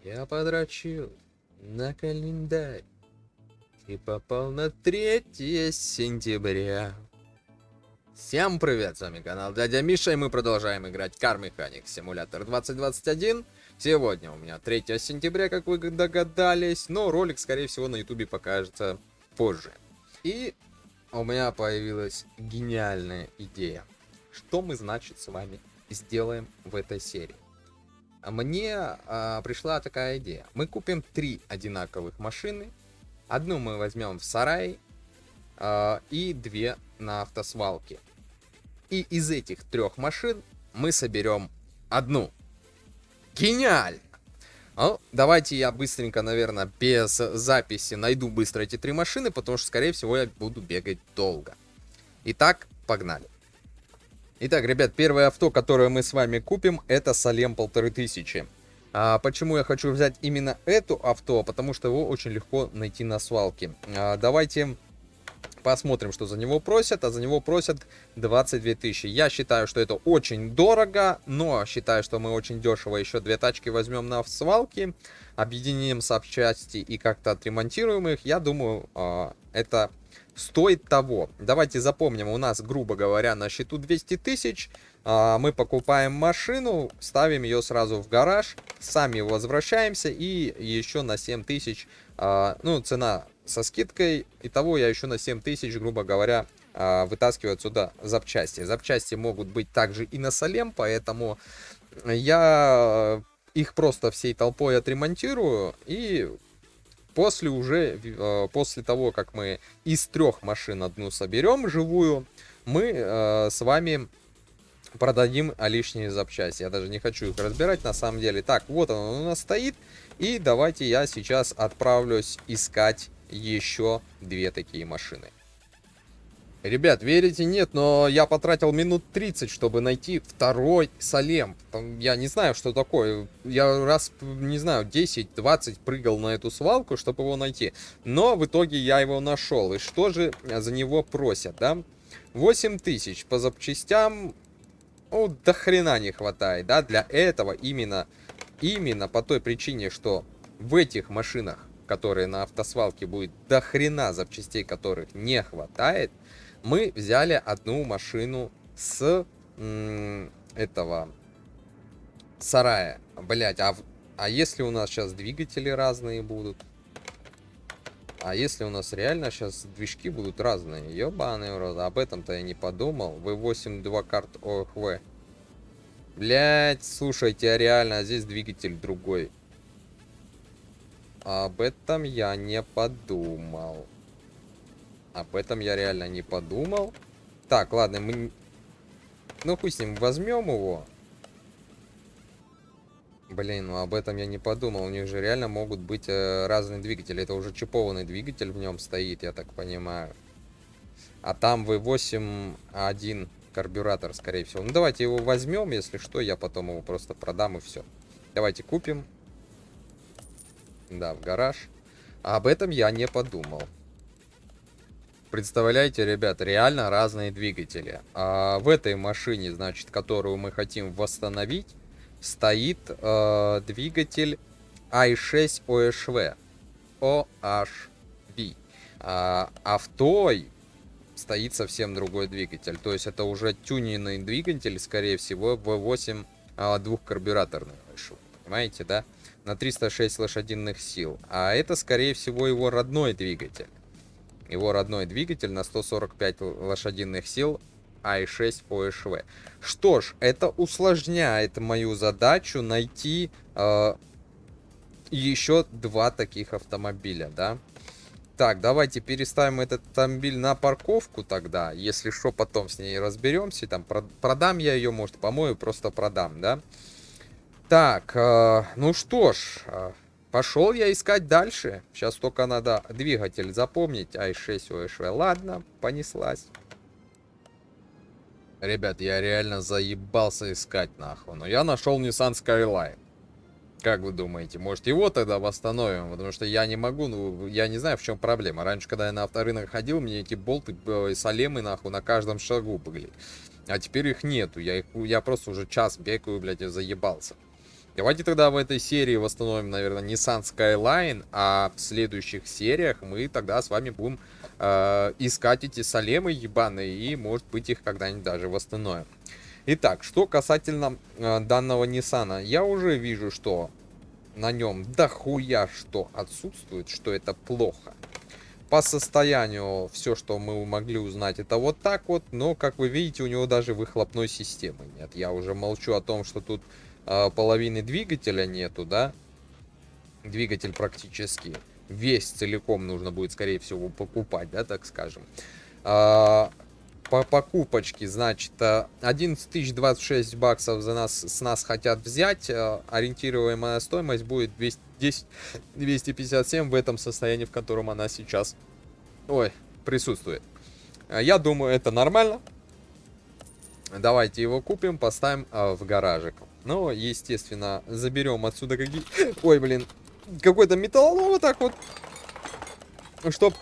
Я подрочил на календарь и попал на 3 сентября. Всем привет, с вами канал Дядя Миша, и мы продолжаем играть Car Mechanic Simulator 2021. Сегодня у меня 3 сентября, как вы догадались, но ролик, скорее всего, на ютубе покажется позже. И у меня появилась гениальная идея. Что мы, значит, с вами сделаем в этой серии? Мне пришла такая идея. Мы купим 3 одинаковых машины. Одну мы возьмем в сарае и 2 на автосвалке. И из этих 3 машин мы соберем одну. Гениально! Ну, давайте я быстренько, наверное, без записи найду быстро эти 3 машины, потому что, скорее всего, я буду бегать долго. Итак, погнали. Итак, ребят, первое авто, которое мы с вами купим, это Салем 1500. Почему я хочу взять именно это авто? Потому что его очень легко найти на свалке. Давайте посмотрим, что за него просят. А за него просят 22 тысячи. Я считаю, что это очень дорого, но считаю, что мы очень дешево еще 2 тачки возьмем на свалке, объединим запчасти и как-то отремонтируем их. Я думаю, это стоит того. Давайте запомним, у нас, грубо говоря, на счету 200 тысяч. Мы покупаем машину, ставим ее сразу в гараж, сами возвращаемся и еще на 7 тысяч, ну, цена со скидкой. Итого я еще на 7 тысяч, грубо говоря, вытаскиваю отсюда запчасти. Запчасти могут быть также и на Салем, поэтому я их просто всей толпой отремонтирую и... После того, как мы из 3 машин одну соберем живую, мы с вами продадим лишние запчасти. Я даже не хочу их разбирать на самом деле. Так, вот он у нас стоит. И давайте я сейчас отправлюсь искать еще 2 такие машины. Ребят, верите, нет, но я потратил минут 30, чтобы найти второй Салем. Я не знаю, что такое. Я раз, не знаю, 10-20 прыгал на эту свалку, чтобы его найти. Но в итоге я его нашел. И что же за него просят, да? 8 тысяч по запчастям. Ну, до хрена не хватает, да? Для этого именно по той причине, что в этих машинах, которые на автосвалке, будет до хрена запчастей, которых не хватает, мы взяли одну машину с этого сарая. Блять, а если у нас сейчас двигатели разные будут? А если у нас реально сейчас движки будут разные? Ёбаный в рот, об этом-то я не подумал. V8 2 карт ОХВ. Блять, слушайте, а реально, здесь двигатель другой. Об этом я не подумал. Об этом я реально не подумал. Так, ладно, мы... Ну, хуй с ним, возьмем его. Блин, ну об этом я не подумал. У них же реально могут быть разные двигатели. Это уже чипованный двигатель в нем стоит, я так понимаю. А там V8 один карбюратор, скорее всего. Ну, давайте его возьмем, если что, я потом его просто продам и все. Давайте купим. Да, в гараж. А об этом я не подумал. Представляете, ребят, реально разные двигатели. А в этой машине, значит, которую мы хотим восстановить, стоит двигатель i6 OHV. OHV. А в той стоит совсем другой двигатель. То есть это уже тюнинный двигатель, скорее всего, V8 двухкарбюраторный. Понимаете, да? На 306 лошадиных сил. А это, скорее всего, его родной двигатель. Его родной двигатель на 145 лошадиных сил i6 OHV. Что ж, это усложняет мою задачу найти еще 2 таких автомобиля, да? Так, давайте переставим этот автомобиль на парковку тогда. Если что, потом с ней разберемся. Там продам я ее, может, помою, просто продам, да? Так, ну что ж... Пошел я искать дальше. Сейчас только надо двигатель запомнить. i6 OHV. Ладно, понеслась. Ребят, я реально заебался искать нахуй. Но я нашел Nissan Skyline. Как вы думаете, может его тогда восстановим? Потому что я не могу, ну, я не знаю, в чем проблема. Раньше, когда я на авторынок ходил, мне эти болты, салемы нахуй на каждом шагу были. А теперь их нету. Я просто уже час бегаю, блядь, и заебался. Давайте тогда в этой серии восстановим, наверное, Nissan Skyline, а в следующих сериях мы тогда с вами будем искать эти солемы ебаные и, может быть, их когда-нибудь даже восстановим. Итак, что касательно данного Nissan, я уже вижу, что на нем дохуя что отсутствует, что это плохо. По состоянию все, что мы могли узнать, это вот так вот, но, как вы видите, у него даже выхлопной системы нет. Я уже молчу о том, что тут половины двигателя нету, да? Двигатель практически весь целиком нужно будет, скорее всего, покупать, да, так скажем. По покупочке, значит, 11 026 баксов с нас хотят взять. Ориентируемая стоимость будет 257 в этом состоянии, в котором она сейчас присутствует. Я думаю, это нормально. Давайте его купим, поставим в гаражик. Ну, естественно, заберем отсюда какие... Ой, блин, какой-то металлолом вот так вот. Чтоб...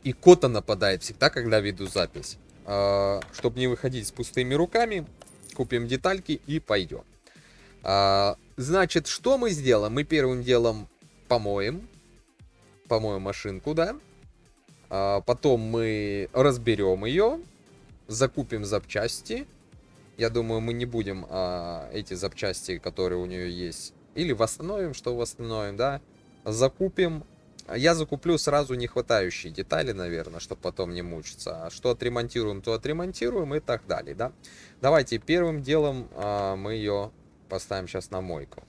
И кота нападает всегда, когда веду запись. Чтобы не выходить с пустыми руками, купим детальки и пойдем. Значит, что мы сделаем? Мы первым делом помоем машинку, да? Потом мы разберем ее, закупим запчасти. Я думаю, мы не будем эти запчасти, которые у нее есть, или восстановим, что восстановим, да? Закупим. Я закуплю сразу не хватающие детали, наверное, чтобы потом не мучиться. А что отремонтируем, то отремонтируем и так далее, да? Давайте первым делом мы ее поставим сейчас на мойку.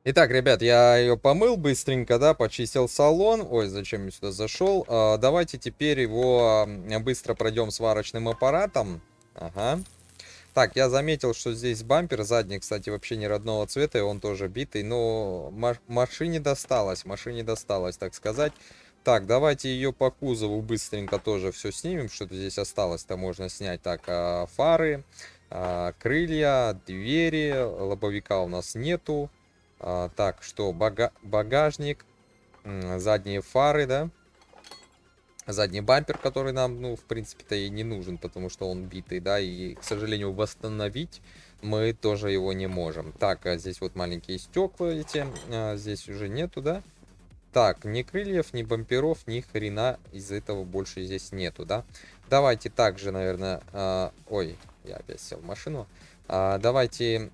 Итак, ребят, я ее помыл быстренько, да, почистил салон. Ой, зачем я сюда зашел? Давайте теперь его быстро пройдем сварочным аппаратом. Ага. Так, я заметил, что здесь бампер задний, кстати, вообще не родного цвета, и он тоже битый, но машине досталось, так сказать. Так, давайте ее по кузову быстренько тоже все снимем, что-то здесь осталось-то можно снять. Так, фары, крылья, двери, лобовика у нас нету. Так, что, багажник, задние фары, да? Задний бампер, который нам, ну, в принципе-то и не нужен, потому что он битый, да, и, к сожалению, восстановить мы тоже его не можем. Так, здесь вот маленькие стекла эти, здесь уже нету, да. Так, ни крыльев, ни бамперов, ни хрена из этого больше здесь нету, да. Давайте также, наверное, ой, я опять сел в машину. Давайте,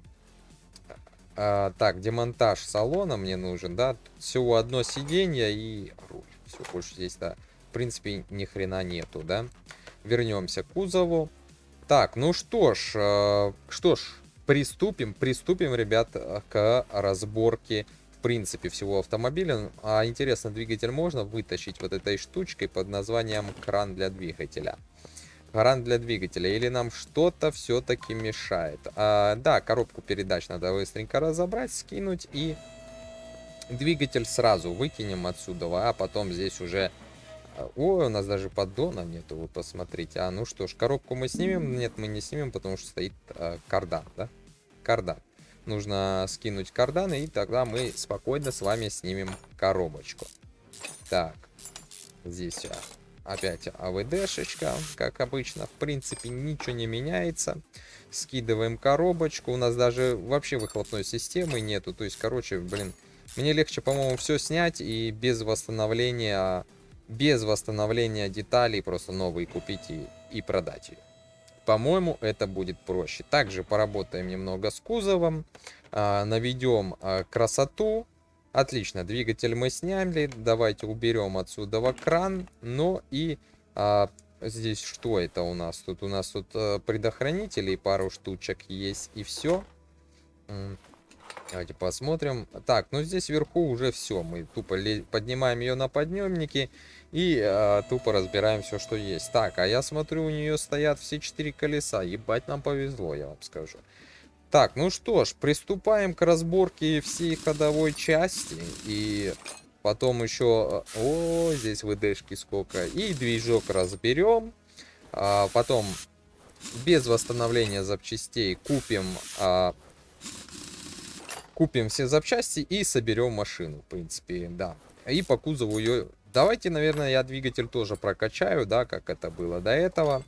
так, демонтаж салона мне нужен, да. Всего одно сиденье и руль. Все, больше здесь, да, в принципе, ни хрена нету, да. Вернемся к кузову. Так, ну что ж, приступим, ребят, к разборке, в принципе, всего автомобиля. Интересно, двигатель можно вытащить вот этой штучкой под названием кран для двигателя? Кран для двигателя, или нам что-то все-таки мешает? Да, коробку передач надо быстренько разобрать, скинуть, и двигатель сразу выкинем отсюда, а потом здесь уже... Ой, у нас даже поддона нету, вы посмотрите. Ну что ж, коробку мы снимем. Нет, мы не снимем, потому что стоит кардан, да? Кардан. Нужно скинуть кардан, и тогда мы спокойно с вами снимем коробочку. Так, здесь опять АВДшечка, как обычно. В принципе, ничего не меняется. Скидываем коробочку. У нас даже вообще выхлопной системы нету. То есть, короче, блин, мне легче, по-моему, все снять и без восстановления деталей просто новые купить и продать ее. По-моему, это будет проще. Также поработаем немного с кузовом, наведем красоту. Отлично, двигатель мы сняли. Давайте уберем отсюда кран. Но и здесь что это у нас? Тут у нас предохранители, пару штучек есть, и все. Давайте посмотрим. Так, ну здесь вверху уже все. Мы тупо поднимаем ее на подъемники и тупо разбираем все, что есть. Так, а я смотрю, у нее стоят все 4 колеса. Ебать, нам повезло, я вам скажу. Так, ну что ж, приступаем к разборке всей ходовой части. И потом еще... О, здесь ВДшки сколько. И движок разберем. Потом без восстановления запчастей купим все запчасти и соберем машину, в принципе, да. И по кузову ее... Давайте, наверное, я двигатель тоже прокачаю, да, как это было до этого.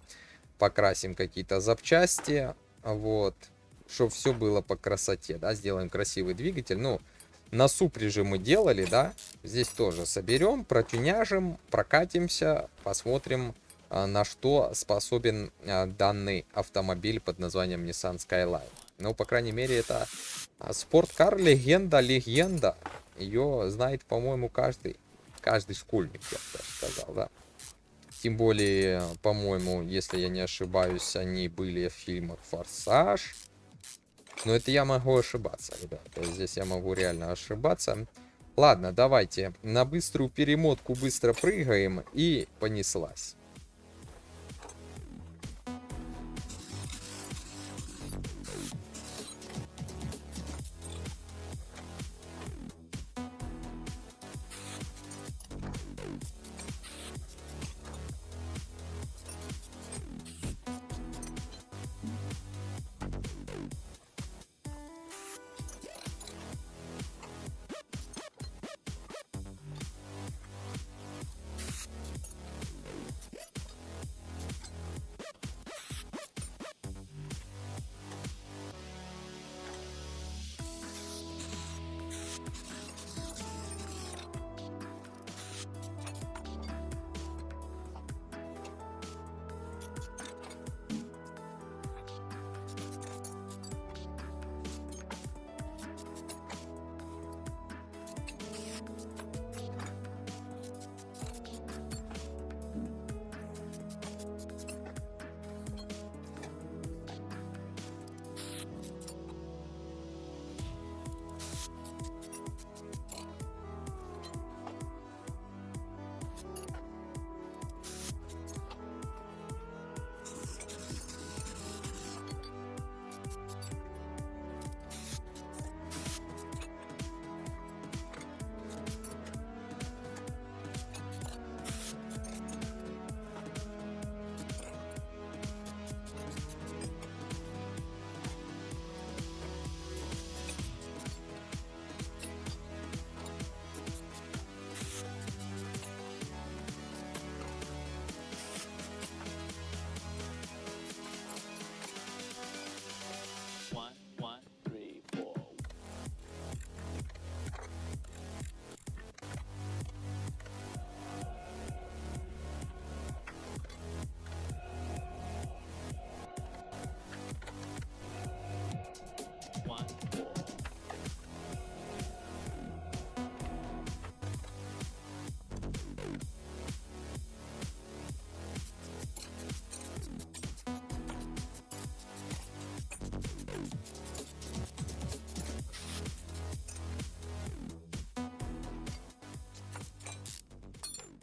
Покрасим какие-то запчасти, вот. чтобы все было по красоте, да, сделаем красивый двигатель. Ну, на супре же мы делали, да, здесь тоже соберем, протюняжим, прокатимся, посмотрим, на что способен данный автомобиль под названием Nissan Skyline. Ну, по крайней мере, это спорткар легенда. Ее знает, по-моему, каждый школьник, я бы даже сказал, да. Тем более, по-моему, если я не ошибаюсь, они были в фильмах «Форсаж». Но это я могу ошибаться, ребята. Здесь я могу реально ошибаться. Ладно, давайте на быструю перемотку быстро прыгаем, и понеслась.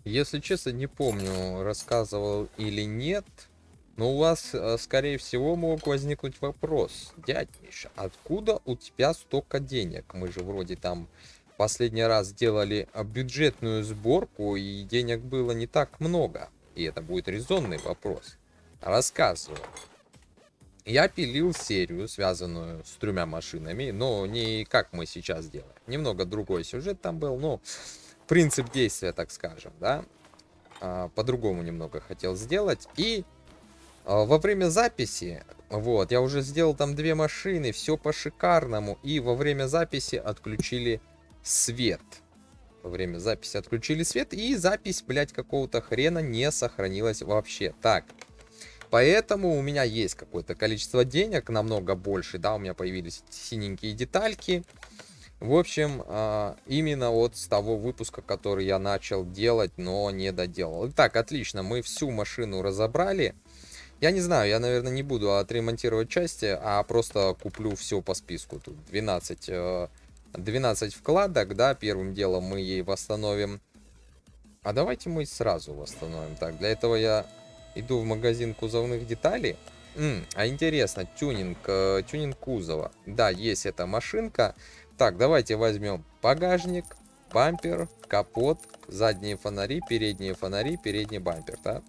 Если честно, не помню, рассказывал или нет, но у вас, скорее всего, мог возникнуть вопрос. Дядь Миша, откуда у тебя столько денег? Мы же вроде там последний раз делали бюджетную сборку, и денег было не так много. И это будет резонный вопрос. Рассказываю. Я пилил серию, связанную с 3 машинами, но не как мы сейчас делаем. Немного другой сюжет там был, но принцип действия, так скажем, да, по-другому немного хотел сделать. И во время записи, вот, я уже сделал там 2 машины, все по-шикарному, и во время записи отключили свет. Во время записи отключили свет, и запись, блядь, какого-то хрена не сохранилась вообще. Так, поэтому у меня есть какое-то количество денег, намного больше, да, у меня появились синенькие детальки. В общем, именно вот с того выпуска, который я начал делать, но не доделал. Итак, отлично, мы всю машину разобрали. Я не знаю, я, наверное, не буду отремонтировать части, а просто куплю все по списку. Тут 12 вкладок, да, первым делом мы ей восстановим. А давайте мы сразу восстановим. Так, для этого я иду в магазин кузовных деталей. А интересно, тюнинг кузова. Да, есть эта машинка. Так, давайте возьмем багажник, бампер, капот, задние фонари, передний бампер, да?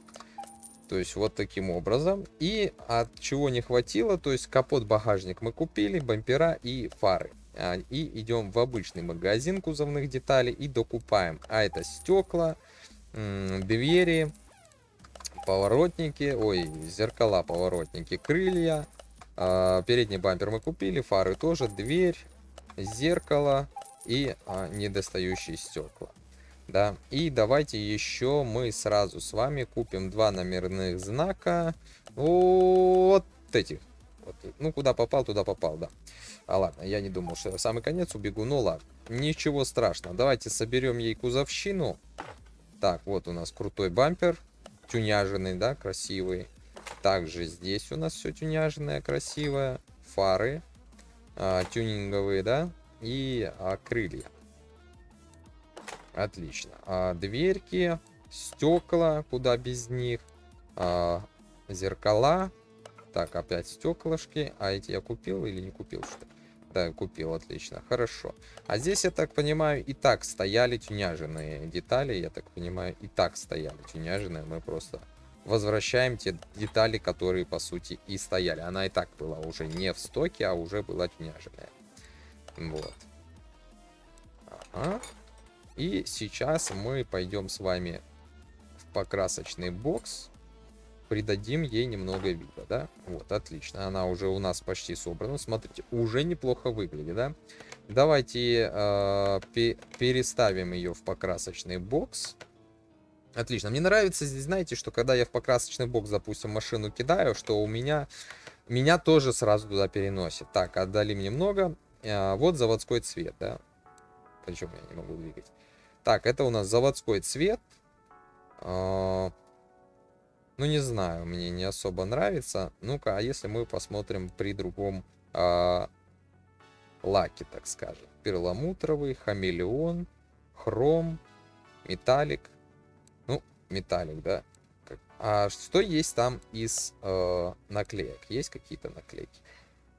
То есть вот таким образом. И от чего не хватило, то есть капот, багажник мы купили, бампера и фары. И идем в обычный магазин кузовных деталей и докупаем. А это стекла, двери, поворотники, ой, зеркала, поворотники, крылья, Передний бампер мы купили, фары тоже, дверь, зеркало и недостающие стекла. Да, и давайте еще мы сразу с вами купим 2 номерных знака. Вот этих. Вот, ну, куда попал, туда попал, да. Ладно, я не думал, что я в самый конец убегу. Ну, ладно, ничего страшного. Давайте соберем ей кузовщину. Так, вот у нас крутой бампер. Тюняженный, да, красивый. Также здесь у нас все тюняженное, красивое. Фары тюнинговые, да. И крылья. Отлично. Дверки, стекла, куда без них. Зеркала. Так, опять стеклышки. А эти я купил или не купил, что ли? Да, купил, отлично, хорошо. А здесь, я так понимаю, и так стояли тюняженные детали. Я так понимаю, и так стояли тюняженные. Мы просто возвращаем те детали, которые, по сути, и стояли. Она и так была уже не в стоке, а уже была тюняженная. Вот. Ага. И сейчас мы пойдем с вами в покрасочный бокс. Придадим ей немного вида, да? Вот, отлично. Она уже у нас почти собрана. Смотрите, уже неплохо выглядит, да? Давайте переставим ее в покрасочный бокс. Отлично. Мне нравится здесь, знаете, что когда я в покрасочный бокс, допустим, машину кидаю, что у меня тоже сразу туда переносит. Так, отдалим немного. Вот заводской цвет, да? Причем я не могу двигать. Так, это у нас заводской цвет. Ну, не знаю, мне не особо нравится. Ну-ка, а если мы посмотрим при другом лаке, так скажем. Перламутровый, хамелеон, хром, металлик. Ну, металлик, да. А что есть там из наклеек? Есть какие-то наклейки?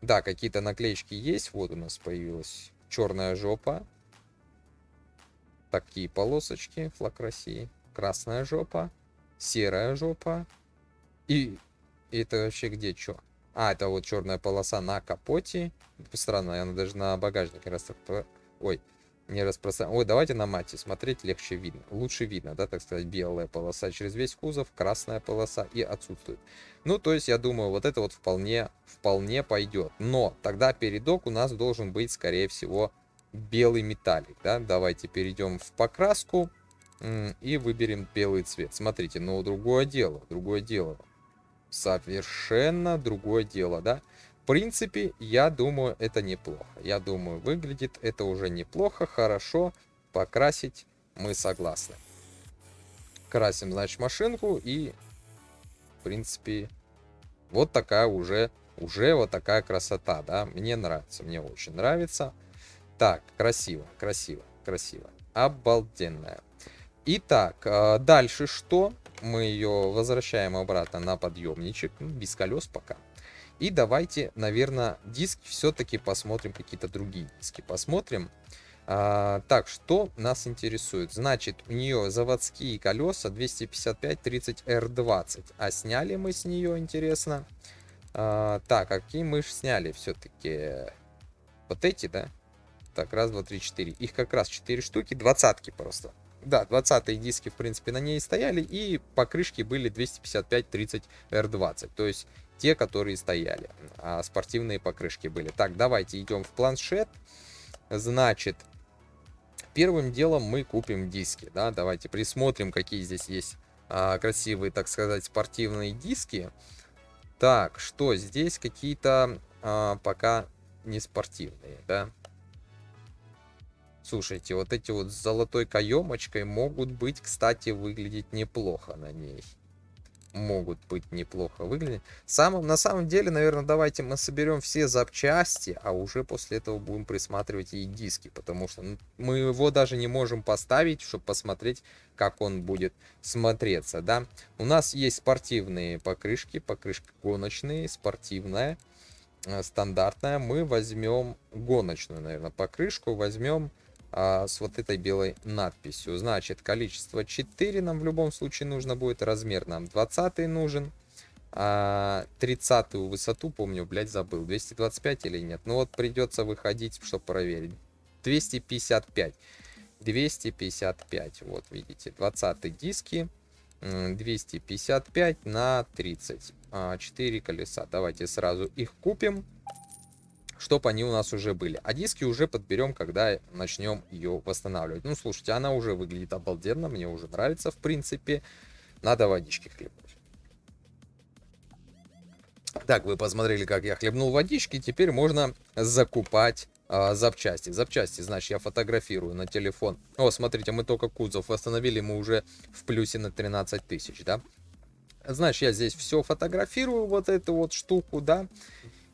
Да, какие-то наклеечки есть. Вот у нас появилась черная жопа. Такие полосочки, флаг России. Красная жопа. Серая жопа. И это вообще где что? Это вот черная полоса на капоте. Странно, она даже на багажнике не распространяется. Ой, давайте на мате смотреть легче видно. Лучше видно, да, так сказать, белая полоса через весь кузов, красная полоса и отсутствует. Ну, то есть, я думаю, вот это вот вполне пойдет. Но тогда передок у нас должен быть, скорее всего, белый металлик, да. Давайте перейдем в покраску и выберем белый цвет. Смотрите, но другое дело. Совершенно другое дело, да. В принципе, я думаю, это неплохо. Я думаю, выглядит это уже неплохо, хорошо. Покрасить мы согласны. Красим, значит, машинку и, в принципе, вот такая уже вот такая красота, да. Мне нравится, мне очень нравится. Так, красиво. Обалденная. Итак, дальше что? Мы ее возвращаем обратно на подъемничек, без колес пока. И давайте, наверное, диски все-таки посмотрим, какие-то другие диски посмотрим. Так, что нас интересует? Значит, у нее заводские колеса 255/30R20. А сняли мы с нее, интересно. Так, какие мы сняли все-таки? Вот эти, да? Так, раз, два, три, четыре. Их как раз 4 штуки, 20-ки просто. Да, 20-е диски, в принципе, на ней стояли, и покрышки были 255/30R20, то есть те, которые стояли, спортивные покрышки были. Так, давайте идем в планшет. Значит, первым делом мы купим диски, да, давайте присмотрим, какие здесь есть красивые, так сказать, спортивные диски. Так, что здесь какие-то пока не спортивные, да. Слушайте, вот эти вот с золотой каемочкой могут быть, кстати, выглядеть неплохо на ней. Могут быть неплохо выглядеть. На самом деле, наверное, давайте мы соберем все запчасти, а уже после этого будем присматривать и диски, потому что мы его даже не можем поставить, чтобы посмотреть, как он будет смотреться, да. У нас есть спортивные покрышки, покрышка гоночные, спортивная, стандартная. Мы возьмем гоночную, наверное, покрышку, возьмем с вот этой белой надписью. Значит, количество 4 нам в любом случае нужно будет, размер нам 20 нужен, 30 высоту, помню, блять, забыл, 225 или нет. Ну вот придется выходить, чтобы проверить. 255, вот видите, 20 диски, 255 на 30. 4 колеса. Давайте сразу их купим, чтобы они у нас уже были. А диски уже подберем, когда начнем ее восстанавливать. Ну, слушайте, она уже выглядит обалденно, мне уже нравится, в принципе. Надо водички хлебнуть. Так, вы посмотрели, как я хлебнул водички. Теперь можно закупать запчасти. Запчасти, значит, я фотографирую на телефон. О, смотрите, мы только кузов восстановили, мы уже в плюсе на 13 тысяч, да? Значит, я здесь все фотографирую, вот эту вот штуку, да,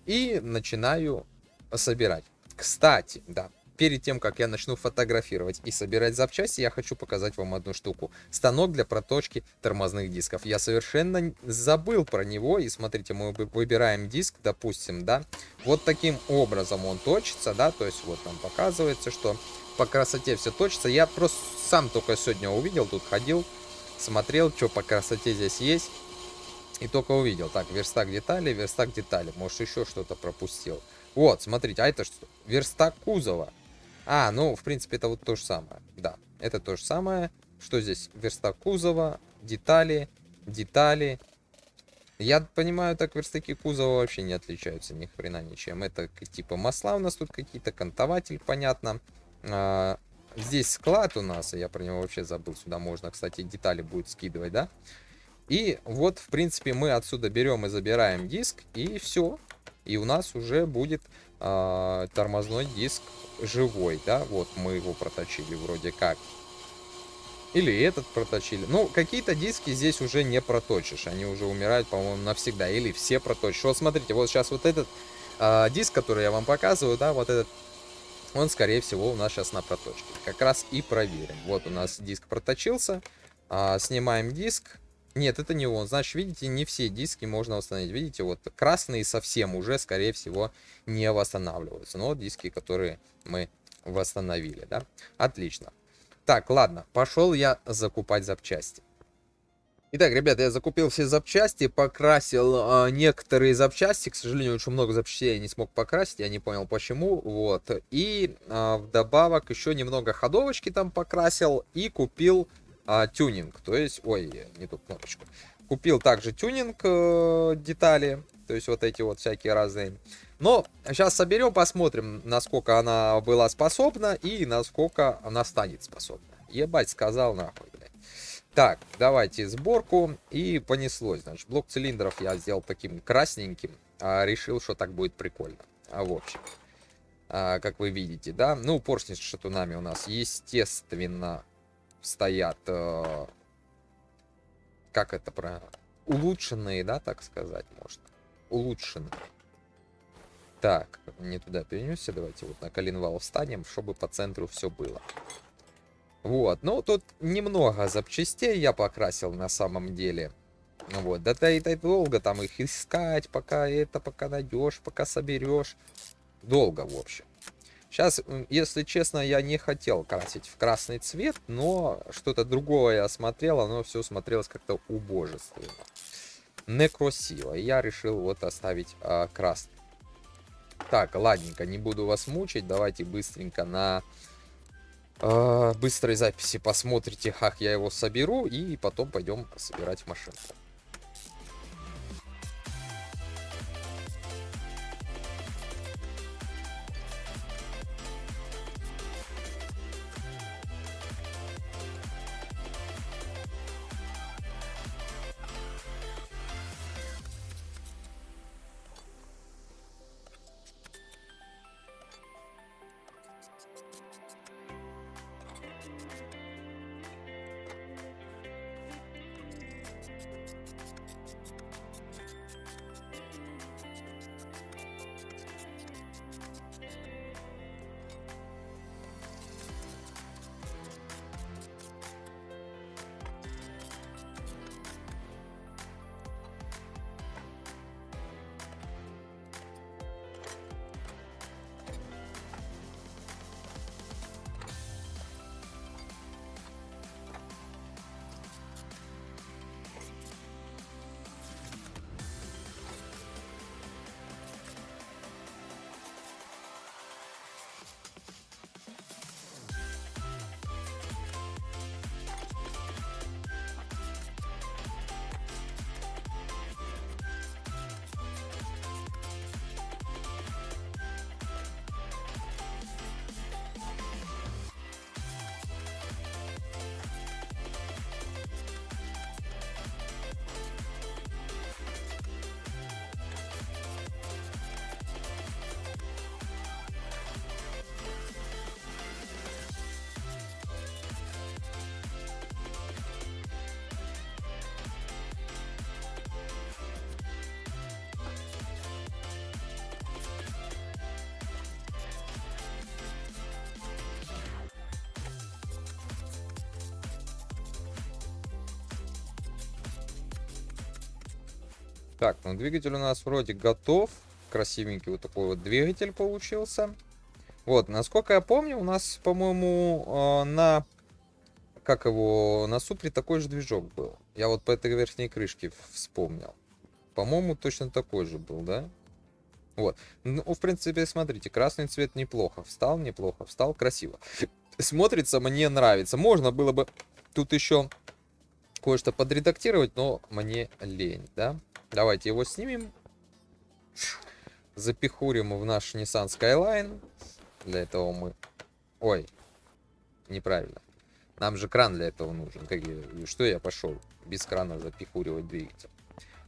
и начинаю собирать. Кстати, да, перед тем, как я начну фотографировать и собирать запчасти, я хочу показать вам одну штуку. Станок для проточки тормозных дисков. Я совершенно забыл про него, и смотрите, мы выбираем диск, допустим, да, вот таким образом он точится, да, то есть вот нам показывается, что по красоте все точится. Я просто сам только сегодня увидел, тут ходил, смотрел, что по красоте здесь есть. И только увидел. Так, верстак деталей, верстак деталей. Может, еще что-то пропустил. Вот, смотрите, а это что? Верстак кузова. А, ну, в принципе, это вот то же самое. Да, это то же самое. Что здесь? Верстак кузова, детали, детали. Я понимаю, так верстаки кузова вообще не отличаются ни хрена ничем. Это типа масла у нас тут какие-то, кантователь, понятно. Здесь склад у нас, я про него вообще забыл. Сюда можно, кстати, детали будет скидывать, да? И вот, в принципе, мы отсюда берем и забираем диск, и все. И у нас уже будет тормозной диск живой, да? Вот мы его проточили вроде как. Или этот проточили. Ну, какие-то диски здесь уже не проточишь. Они уже умирают, по-моему, навсегда. Или все проточишь. Вот смотрите, вот сейчас вот этот диск, который я вам показываю, да, вот этот, он, скорее всего, у нас сейчас на проточке. Как раз и проверим. Вот у нас диск проточился. Снимаем диск. Нет, это не он. Значит, видите, не все диски можно восстановить. Видите, вот красные совсем уже, скорее всего, не восстанавливаются. Но вот диски, которые мы восстановили, да. Отлично. Так, ладно, пошел я закупать запчасти. Итак, ребята, я закупил все запчасти, покрасил некоторые запчасти. К сожалению, очень много запчастей я не смог покрасить, я не понял почему. Вот. И вдобавок еще немного ходовочки там покрасил и купил тюнинг. То есть, ой, не ту кнопочку. Купил также тюнинг детали, то есть вот эти вот всякие разные. Но сейчас соберем, посмотрим, насколько она была способна и насколько она станет способна. Ебать, сказал нахуй, блядь. Так, давайте сборку. И понеслось. Значит, блок цилиндров я сделал таким красненьким. Решил, что так будет прикольно. В общем, как вы видите, да. Ну, поршни с шатунами у нас, естественно, стоят... как это правильно? Улучшенные, да, так сказать, можно. Улучшенные. Так, не туда перенесся. Давайте вот на коленвал встанем, чтобы по центру все было. Вот, ну тут немного запчастей я покрасил на самом деле. Вот, да это долго там их искать, пока найдешь, пока соберешь. Долго, в общем. Сейчас, если честно, я не хотел красить в красный цвет, но что-то другое я смотрел, оно все смотрелось как-то убожественно. Некрасиво. И я решил вот оставить красный. Так, ладненько, не буду вас мучить. Давайте быстренько на быстрой записи посмотрите, как я его соберу. И потом пойдем собирать машинку. Так, ну двигатель у нас вроде готов. Красивенький вот такой вот двигатель получился. Вот, насколько я помню, у нас, по-моему, на... Как его... На Супре такой же движок был. Я вот по этой верхней крышке вспомнил. По-моему, точно такой же был, да? Вот. Ну, в принципе, смотрите, красный цвет неплохо. Неплохо встал, красиво. Смотрится, мне нравится. Можно было бы тут еще кое-что подредактировать, но мне лень, да? Давайте его снимем. Запихурим в наш Nissan Skyline. Для этого мы... Ой, неправильно. Нам же кран для этого нужен. Что я пошел без крана запихуривать двигатель?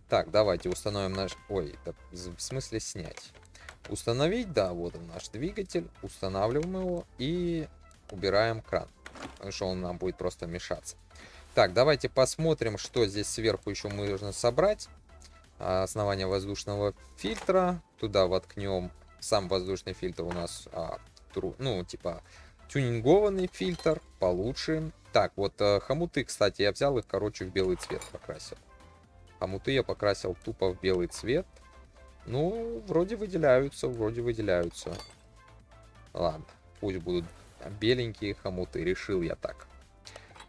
Так, давайте установим наш... Ой, это в смысле снять. Установить, да, вот он наш двигатель. Устанавливаем его и убираем кран. Потому что он нам будет просто мешаться. Так, давайте посмотрим, что здесь сверху еще можно собрать. Основание воздушного фильтра. Туда воткнем сам воздушный фильтр у нас, ну, типа, тюнингованный фильтр, получше. Так, вот хомуты, кстати, я взял их, короче, в белый цвет покрасил. Хомуты я покрасил тупо в белый цвет. Ну, вроде выделяются, вроде выделяются. Ладно, пусть будут беленькие хомуты, решил я так.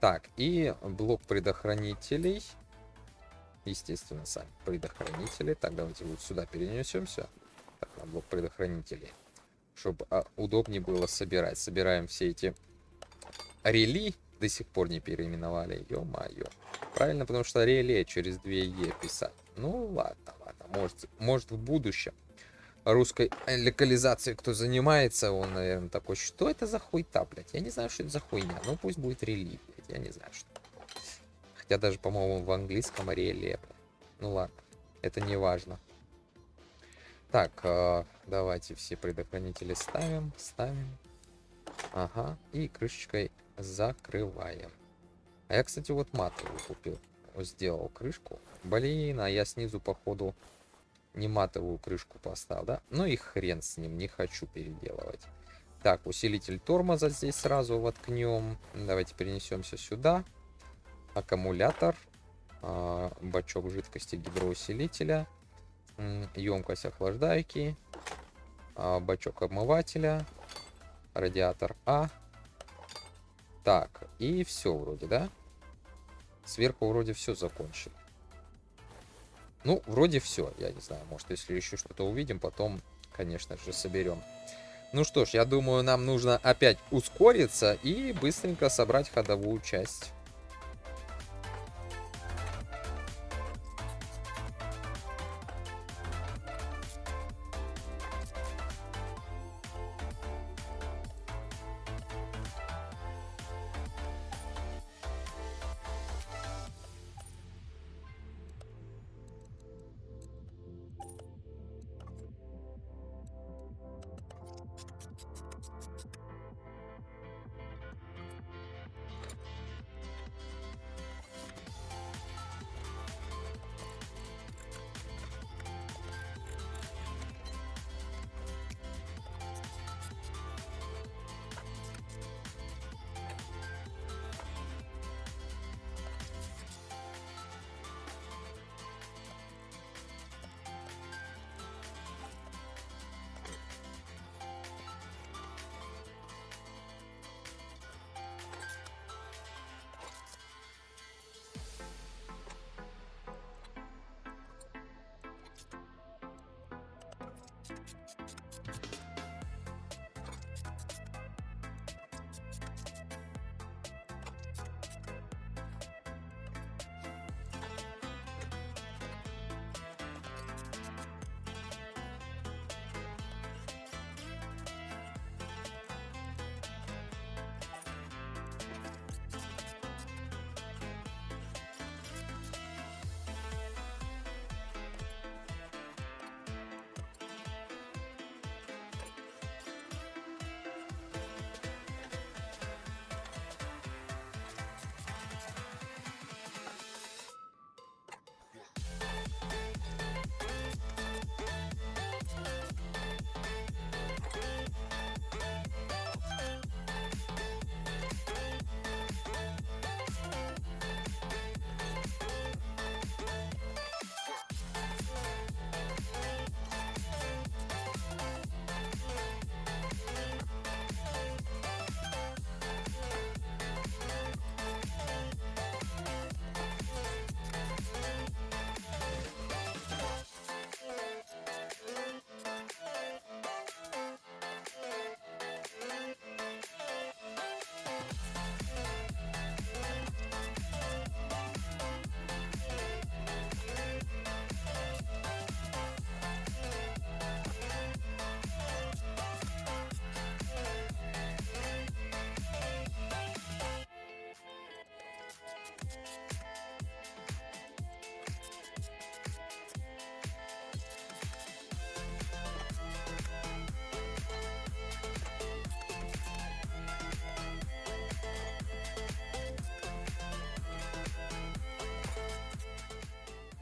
Так, и блок предохранителей. Естественно, сами предохранители. Так, давайте вот сюда перенесемся. Так, на блок предохранителей. Чтобы удобнее было собирать. Собираем все эти рели. До сих пор не переименовали. Ё-моё. Правильно, потому что реле через 2 Е писать. Ну, ладно, ладно. Может в будущем русской локализацией кто занимается, он, наверное, такой, что это за хуйта, блядь? Я не знаю, что это за хуйня. Ну, пусть будет рели, блядь. Я не знаю, что. Хотя даже, по-моему, в английском реле. Ну, ладно. Это не важно. Так, давайте все предохранители ставим. Ага, и крышечкой закрываем. А я, кстати, вот матовую купил. Сделал крышку. Блин, а я снизу, походу, не матовую крышку поставил, да? Ну и хрен с ним, не хочу переделывать. Так, усилитель тормоза здесь сразу воткнем. Давайте перенесемся сюда. Аккумулятор. Бачок жидкости гидроусилителя. Емкость охлаждайки. Бачок обмывателя. Радиатор А. Так, и все вроде, да? Сверху вроде все закончили. Ну, вроде все. Я не знаю, может, если еще что-то увидим, потом, конечно же, соберем. Ну что ж, я думаю, нам нужно опять ускориться и быстренько собрать ходовую часть.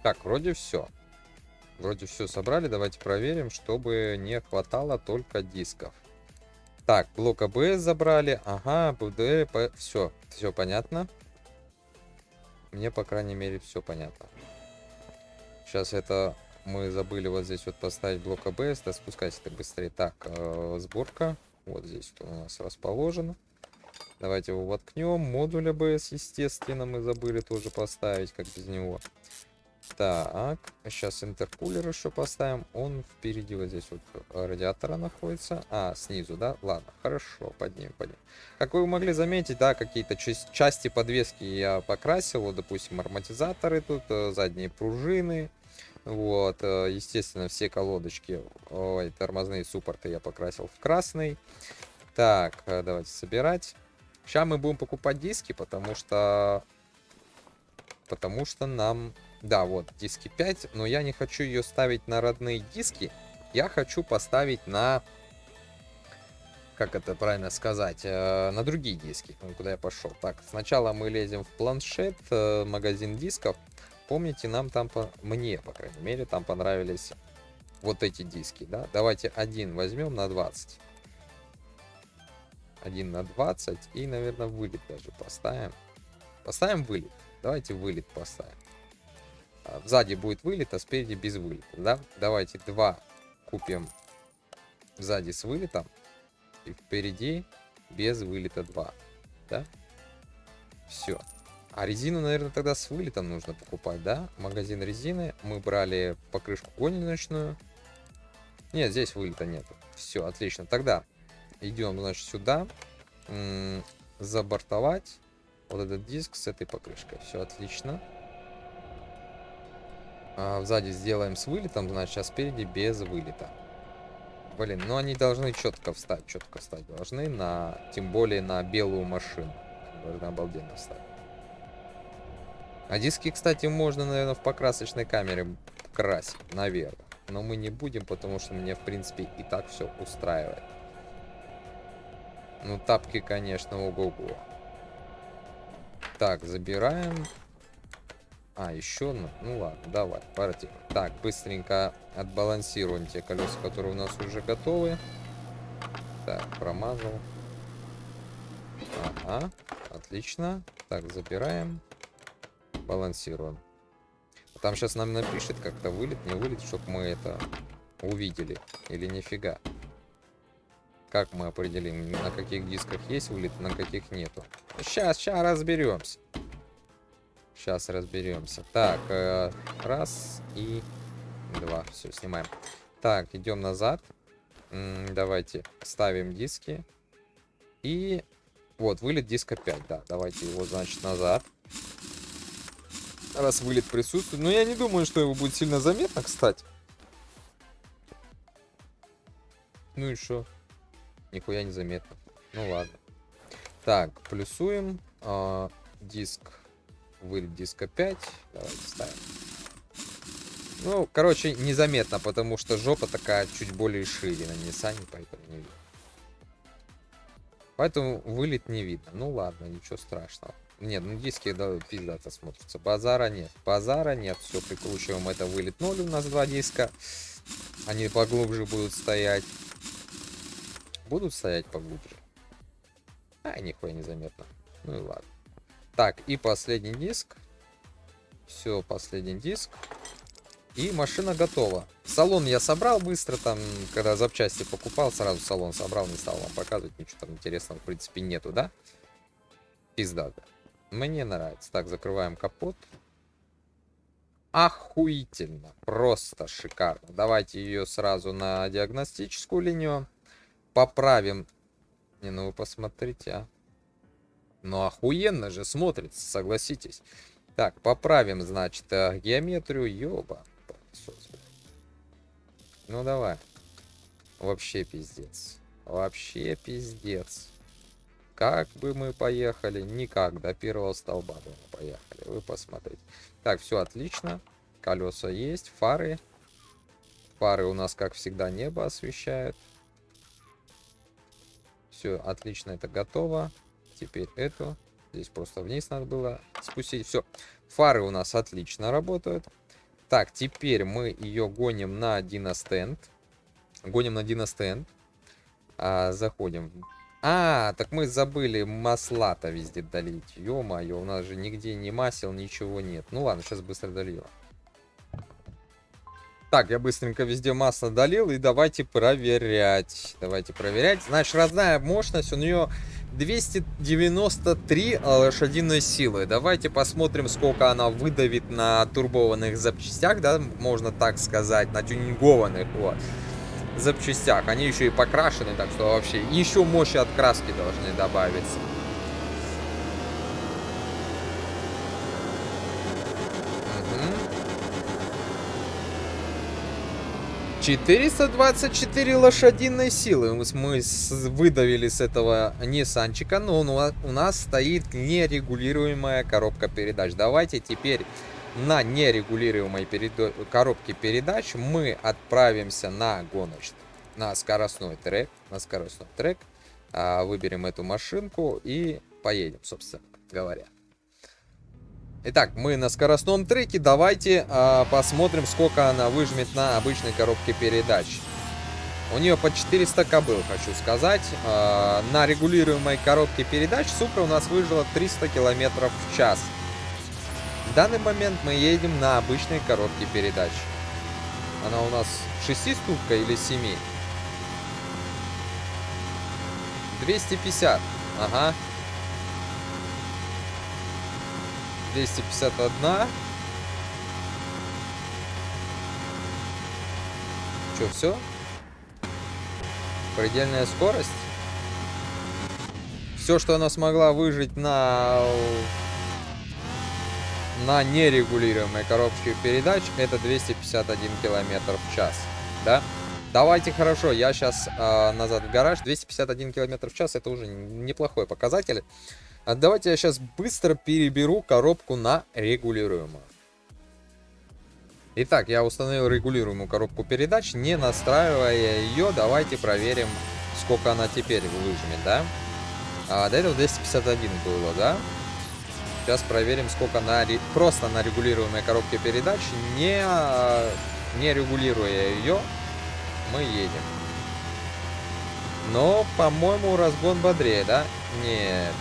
Так, вроде все. Вроде все собрали. Давайте проверим, чтобы не хватало только дисков. Так, блок АБС забрали. Ага, БД. Все, все понятно. Мне, по крайней мере, все понятно. Сейчас это мы забыли вот здесь вот поставить блок АБС. Да, спускайся так быстрее. Так, сборка. Вот здесь вот у нас расположен. Давайте его воткнем. Модуль АБС, естественно, мы забыли тоже поставить, как без него. Так, сейчас интеркулер еще поставим. Он впереди вот здесь вот радиатора находится. А, снизу, да? Ладно, хорошо, поднимем. Как вы могли заметить, да, какие-то части подвески я покрасил. Вот, допустим, амортизаторы тут, задние пружины. Вот, естественно, все колодочки, ой, тормозные суппорты я покрасил в красный. Так, давайте собирать. Сейчас мы будем покупать диски, потому что нам... Да, вот, диски 5, но я не хочу ее ставить на родные диски. Я хочу поставить на... Как это правильно сказать? На другие диски. Куда я пошел? Так, сначала мы лезем в планшет, магазин дисков. Помните, нам там, мне, по крайней мере, там понравились вот эти диски, да? Давайте один возьмем на 20. Один на 20 и, наверное, вылет даже поставим. Поставим вылет. Давайте вылет поставим. Сзади будет вылет, а спереди без вылета, да? Давайте 2 купим сзади с вылетом и впереди без вылета 2, да? Все. А резину, наверное, тогда с вылетом нужно покупать, да? Магазин резины. Мы брали покрышку гоночную. Нет, здесь вылета нет. Все, отлично. Тогда идем, значит, сюда. Забортовать вот этот диск с этой покрышкой. Все отлично. Сзади сделаем с вылетом, значит, а спереди без вылета. Блин, ну они должны четко встать должны, тем более на белую машину. Должны обалденно встать. А диски, кстати, можно, наверное, в покрасочной камере красить, наверное. Но мы не будем, потому что мне, в принципе, и так все устраивает. Ну, тапки, конечно, ого-го. Так, забираем. Еще одну. Ну ладно, давай, парти. Так, быстренько отбалансируем те колеса, которые у нас уже готовы. Так, промазал. Ага, отлично. Так, забираем. Балансируем. Там сейчас нам напишет как-то вылет, не вылет, чтобы мы это увидели. Или нифига. Как мы определим, на каких дисках есть вылет, на каких нету? Сейчас разберемся. Сейчас разберемся. Так, раз и два. Все, снимаем. Так, идем назад. Давайте ставим диски. И вот, вылет диска 5, да. Давайте его, значит, назад. Раз вылет присутствует. Но я не думаю, что его будет сильно заметно, кстати. Ну и что? Нихуя не заметно. Ну ладно. Так, плюсуем. Диск. Вылет диска 5. Давайте ставим. Ну, короче, незаметно, потому что жопа такая чуть более шире на Ниссане, поэтому не видно. Поэтому вылет не видно. Ну ладно, ничего страшного. Нет, ну диски, да, пиздато смотрятся. Базара нет. Базара нет. Все, прикручиваем это вылет 0. У нас 2 диска. Они поглубже будут стоять. Будут стоять поглубже. Нихуя незаметно. Ну и ладно. Так, и последний диск. Все, последний диск. И машина готова. Салон я собрал быстро, там, когда запчасти покупал, сразу салон собрал, не стал вам показывать, ничего там интересного, в принципе, нету, да? Пиздато. Мне нравится. Так, закрываем капот. Охуительно. Просто шикарно. Давайте ее сразу на диагностическую линию. Поправим. Не, ну вы посмотрите, а. Ну охуенно же смотрится, согласитесь. Так, поправим, значит, геометрию. Ёба. Ну давай. Вообще пиздец. Вообще пиздец. Как бы мы поехали? Никак. До первого столба бы мы поехали. Вы посмотрите. Так, все отлично. Колеса есть. Фары. Фары у нас, как всегда, небо освещают. Все, отлично, это готово. Теперь эту. Здесь просто вниз надо было спустить. Все. Фары у нас отлично работают. Так, теперь мы ее гоним на диностенд. Гоним на диностенд. Заходим. Так мы забыли масла-то везде долить. Ё-моё, у нас же нигде ни масел, ничего нет. Ну ладно, сейчас быстро долью. Так, я быстренько везде масло долил. И давайте проверять. Давайте проверять. Значит, родная мощность у нее 293 лошадиной силы. Давайте посмотрим, сколько она выдавит на турбованных запчастях, да, можно так сказать, на тюнингованных, вот, запчастях. Они еще и покрашены, так что вообще еще мощи от краски должны добавиться. 424 лошадиной силы мы выдавили с этого Ниссанчика, но у нас стоит нерегулируемая коробка передач. Давайте теперь на нерегулируемой коробке передач мы отправимся на гоночный, на скоростной трек. Выберем эту машинку и поедем, собственно говоря. Итак, мы на скоростном треке. Давайте посмотрим, сколько она выжмет на обычной коробке передач. У нее по 400 кобыл, хочу сказать. На регулируемой коробке передач Супра у нас выжила 300 км в час. В данный момент мы едем на обычной коробке передач. Она у нас 6-ступка или 7? 250. Ага. 251. Что, все? Предельная скорость. Все, что она смогла выжить на нерегулируемой коробке передач, это 251 км в час. Да? Давайте, хорошо, я сейчас назад в гараж. 251 км в час, это уже неплохой показатель. Давайте я сейчас быстро переберу коробку на регулируемую. Итак, я установил регулируемую коробку передач, не настраивая ее. Давайте проверим, сколько она теперь выжмет, да? До этого 251 было, да? Сейчас проверим, сколько просто на регулируемой коробке передач, не регулируя ее, мы едем. Но, по-моему, разгон бодрее, да? Нет.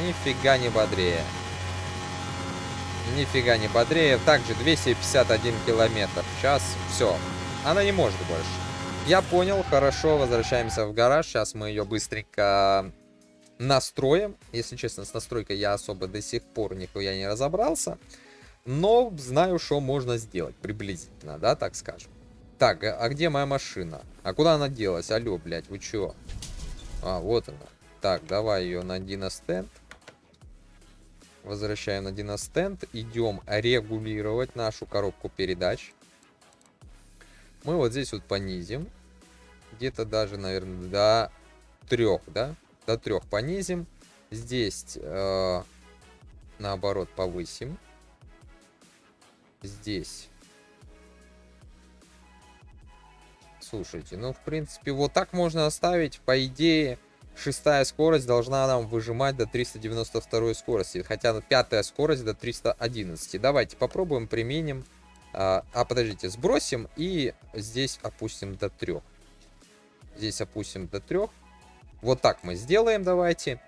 Нифига не бодрее. Нифига не бодрее. Также 251 км в час. Все. Она не может больше. Я понял. Хорошо. Возвращаемся в гараж. Сейчас мы ее быстренько настроим. Если честно, с настройкой я особо до сих пор нихуя не разобрался. Но знаю, что можно сделать. Приблизительно, да, так скажем. Так, а где моя машина? А куда она делась? Алло, блядь, вы чё? Вот она. Так, давай ее на диностенд. Возвращаем на диностенд. Идем регулировать нашу коробку передач. Мы вот здесь вот понизим. Где-то даже, наверное, до 3, да? До 3 понизим. Здесь, наоборот, повысим. Здесь. Слушайте, ну, в принципе, вот так можно оставить. По идее, 6-я скорость должна нам выжимать до 392 скорости. Хотя 5-я скорость до 311. Давайте попробуем, применим. Подождите, сбросим и здесь опустим до 3. Здесь опустим до 3. Вот так мы сделаем, давайте.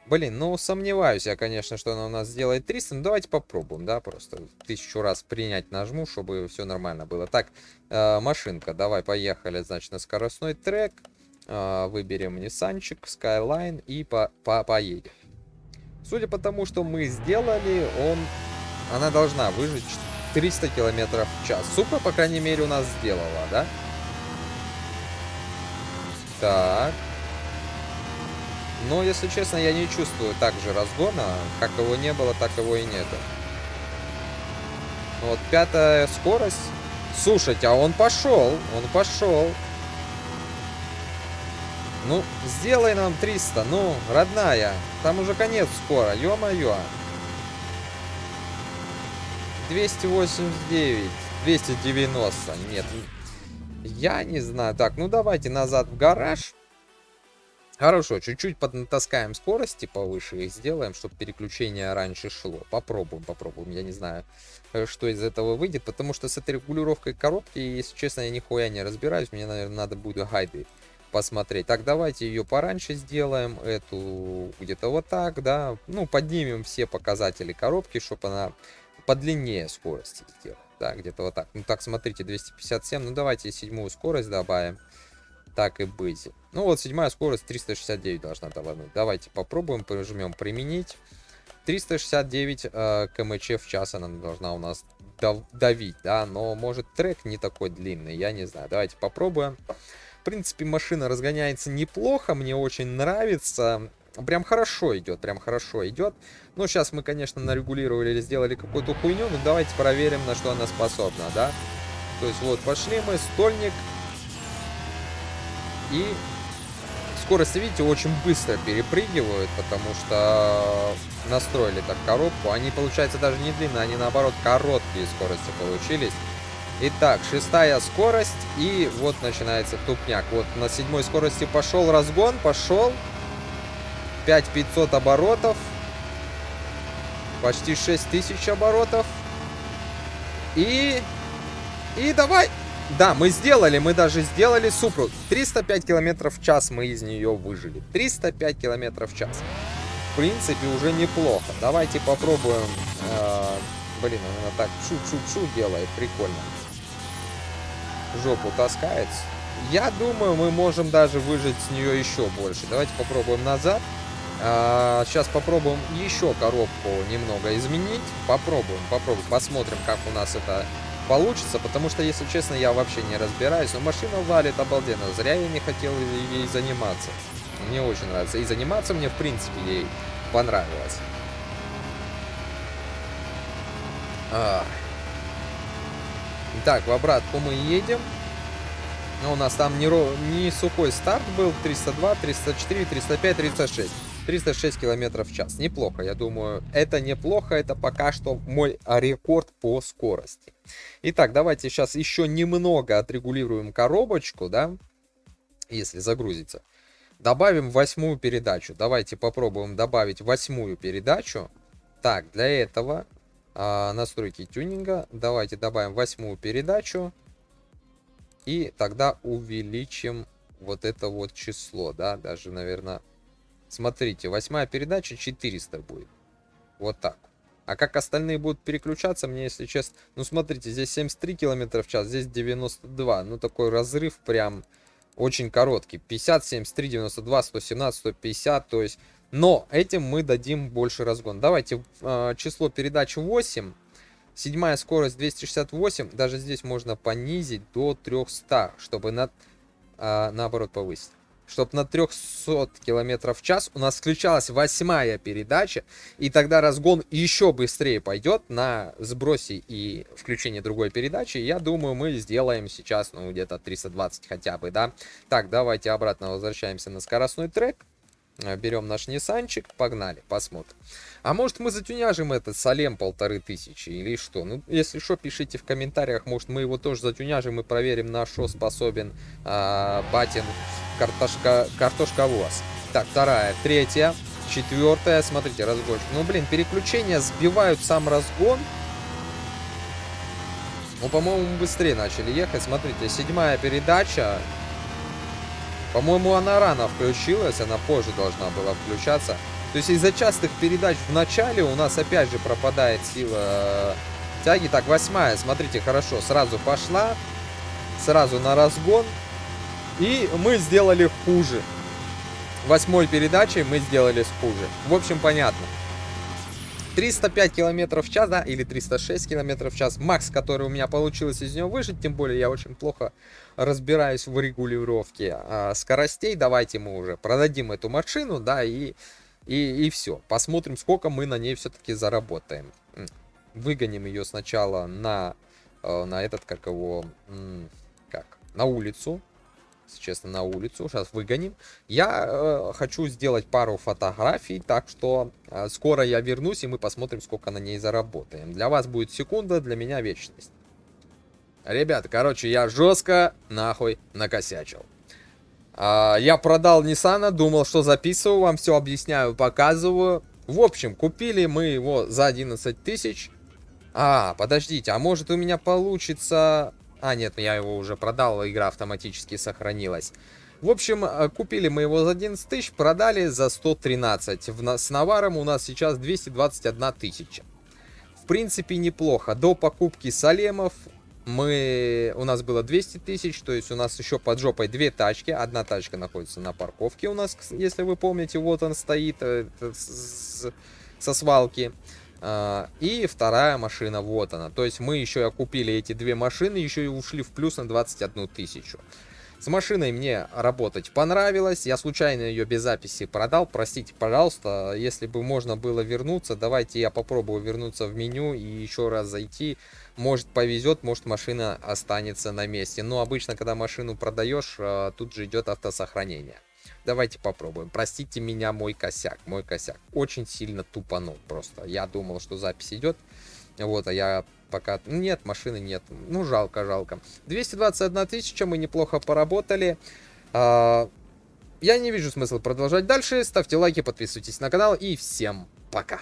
Блин, ну, сомневаюсь я, конечно, что она у нас сделает 300. Но давайте попробуем, да, просто 1000 раз принять нажму, чтобы все нормально было. Так, машинка, давай, поехали, значит, на скоростной трек. Выберем Ниссанчик, Skyline и поедем. Судя по тому, что мы сделали, она должна выжить 300 км в час. Супра, по крайней мере, у нас сделала, да? Так. Но, если честно, я не чувствую также разгона. Как его не было, так его и нету. Вот 5-я скорость. Слушайте, а он пошел. Он пошел. Ну, сделай нам 300. Ну, родная. Там уже конец скоро. Ё-моё. 289. 290. Нет. Я не знаю. Так, ну давайте назад в гараж. Хорошо, чуть-чуть поднатаскаем скорости повыше и сделаем, чтобы переключение раньше шло. Попробуем. Я не знаю, что из этого выйдет, потому что с этой регулировкой коробки, если честно, я нихуя не разбираюсь. Мне, наверное, надо будет гайды посмотреть. Так, давайте ее пораньше сделаем, эту где-то вот так, да. Ну, поднимем все показатели коробки, чтобы она подлиннее скорости сделала. Да, где-то вот так. Ну, так, смотрите, 257. Ну, давайте седьмую скорость добавим. Так и быть. Ну вот, седьмая скорость 369 должна давануть. Давайте попробуем, прожмем применить. 369 кмч в час она должна у нас давить, да, но может трек не такой длинный, я не знаю. Давайте попробуем. В принципе, машина разгоняется неплохо, мне очень нравится. Прям хорошо идет, Ну, сейчас мы, конечно, нарегулировали или сделали какую-то хуйню, но давайте проверим, на что она способна, да. То есть вот, пошли мы, стольник. И скорость, видите, очень быстро перепрыгивают, потому что настроили так коробку. Они, получается, даже не длинные, они, наоборот, короткие скорости получились. Итак, шестая скорость, и вот начинается тупняк. Вот на седьмой скорости пошел разгон, пошел. 5500 оборотов. Почти 6000 оборотов. И давай! Да, мы даже сделали Супру. 305 километров в час мы из нее выжили. 305 километров в час. В принципе, уже неплохо. Давайте попробуем. Блин, она так шу-шу-шу делает. Прикольно. Жопу таскается. Я думаю, мы можем даже выжить с нее еще больше. Давайте попробуем назад. Сейчас попробуем еще коробку немного изменить. Попробуем. Посмотрим, как у нас это получится, потому что, если честно, я вообще не разбираюсь, но машина валит обалденно. Зря я не хотел ей заниматься. Мне очень нравится. И заниматься мне, в принципе, ей понравилось. Так, в обратку мы едем. Но у нас там не сухой старт был. 302, 304, 305, 306. 306 километров в час. Неплохо, я думаю. Это неплохо. Это пока что мой рекорд по скорости. Итак, давайте сейчас еще немного отрегулируем коробочку, да. Если загрузится. Добавим 8-ю передачу. Давайте попробуем добавить 8-ю передачу. Так, для этого настройки тюнинга. Давайте добавим 8-ю передачу. И тогда увеличим вот это вот число, да. Даже, наверное... Смотрите, 8-я передача 400 будет. Вот так. А как остальные будут переключаться, мне, если честно... Ну, смотрите, здесь 73 км в час, здесь 92. Ну, такой разрыв прям очень короткий. 50, 73, 92, 117, 150. То есть... Но этим мы дадим больше разгон. Давайте число передач 8. 7-я скорость 268. Даже здесь можно понизить до 300, чтобы наоборот повысить. Чтобы на 300 км в час у нас включалась 8-я передача, и тогда разгон еще быстрее пойдет на сбросе и включении другой передачи. Я думаю, мы сделаем сейчас, ну, где-то 320 хотя бы, да. Так, давайте обратно возвращаемся на скоростной трек. Берем наш Ниссанчик, погнали, посмотрим. А может мы затюняжим этот Салем 1500 или что? Ну, если что, пишите в комментариях, может мы его тоже затюняжим и проверим, на что способен батин картошковоз. Так, вторая, третья, четвертая, смотрите, разгончик. Ну, блин, переключения сбивают сам разгон. Ну, по-моему, мы быстрее начали ехать. Смотрите, 7-я передача. По-моему, она рано включилась, она позже должна была включаться. То есть из-за частых передач в начале у нас опять же пропадает сила тяги. Так, 8-я, смотрите, хорошо, сразу пошла. Сразу на разгон. И мы сделали хуже. 8-й передачей мы сделали хуже. В общем, понятно. 305 километров в час, да, или 306 километров в час. Макс, который у меня получилось из него выжить, тем более я очень плохо разбираюсь в регулировке скоростей. Давайте мы уже продадим эту машину, да, и все. Посмотрим, сколько мы на ней все-таки заработаем. Выгоним ее сначала на этот, как его, на улицу. Если честно, на улицу. Сейчас выгоним. Я хочу сделать пару фотографий, так что скоро я вернусь, и мы посмотрим, сколько на ней заработаем. Для вас будет секунда, для меня вечность. Ребята, короче, я жестко нахуй накосячил. Я продал Nissan, думал, что записываю, вам все объясняю, показываю. В общем, купили мы его за 11 тысяч. Подождите, а может у меня получится... Нет, я его уже продал, игра автоматически сохранилась. В общем, купили мы его за 11 тысяч, продали за 113. С наваром у нас сейчас 221 тысяча. В принципе, неплохо. До покупки Салемов у нас было 200 тысяч, то есть у нас еще под жопой две тачки. Одна тачка находится на парковке у нас, если вы помните, вот он стоит со свалки. И вторая машина, вот она. То есть мы еще купили эти две машины, еще и ушли в плюс на 21 тысячу. С машиной мне работать понравилось. Я случайно ее без записи продал. Простите, пожалуйста. Если бы можно было вернуться, давайте я попробую вернуться в меню и еще раз зайти. Может повезет, может машина останется на месте. Но обычно, когда машину продаешь, тут же идет автосохранение. Давайте попробуем. Простите меня, мой косяк. Очень сильно тупанул просто. Я думал, что запись идет. Вот, а я пока... Нет, машины нет. Ну, жалко. 221 тысяча, мы неплохо поработали. Я не вижу смысла продолжать дальше. Ставьте лайки, подписывайтесь на канал и всем пока.